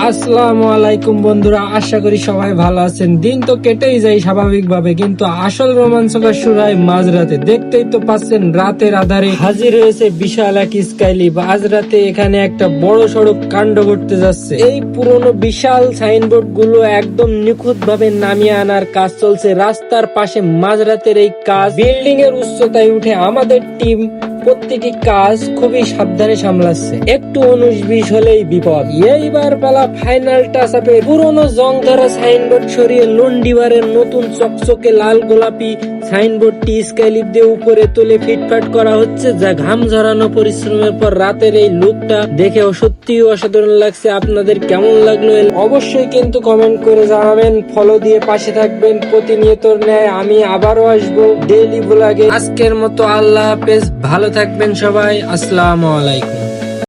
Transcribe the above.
আসসালামু আলাইকুম বন্ধুরা, আশা করি সবাই ভালো আছেন। দিন তো কেটেই যায় স্বাভাবিকভাবে, কিন্তু আসল রোমাঞ্চকর শুরু হয় মাঝরাতে। দেখতেই তো পাচ্ছেন, রাতের আধারে হাজির হয়েছে বিশাল এক স্কাইলিফ। আজ রাতে এখানে একটা বড় সড়ক কাণ্ড ঘটতে যাচ্ছে। এই পুরনো বিশাল সাইনবোর্ড গুলো একদম নিখুঁত ভাবে নামিয়ে আনার কাজ চলছে রাস্তার পাশে। মাঝরাতের এই কাজ, বিল্ডিং এর উচ্চতায় উঠে আমাদের টিম প্রত্যেকটি কাজ খুবই সাবধানে সামলাচ্ছে। একটু 19-20 হলেই বিপদ। এইবার পালা ফাইনাল টাচ আপে। পুরনো জং ধরা সাইনবোর্ড সরিয়ে লন্ডিবারের নতুন চকচকে লাল গোলাপি সাইনবোর্ডটি স্কাইলিফ দিয়ে উপরে তুলে ফিটফাট করা হচ্ছে, যা ঘাম ঝরানো পরিশ্রমের পর রাতের এই লুকটা দেখে সত্যি অসাধারণ লাগছে। আপনাদের কেমন লাগলো অবশ্যই কিন্তু কমেন্ট করে জানাবেন। ফলো দিয়ে পাশে থাকবেন। প্রতিনিয়তর ন্যায় আমি আবারও আসবো ডেইলি ব্লগে। আজকের মতো আল্লাহ হাফেজ, ভালো থাকবেন সবাই। আসসালামু আলাইকুম।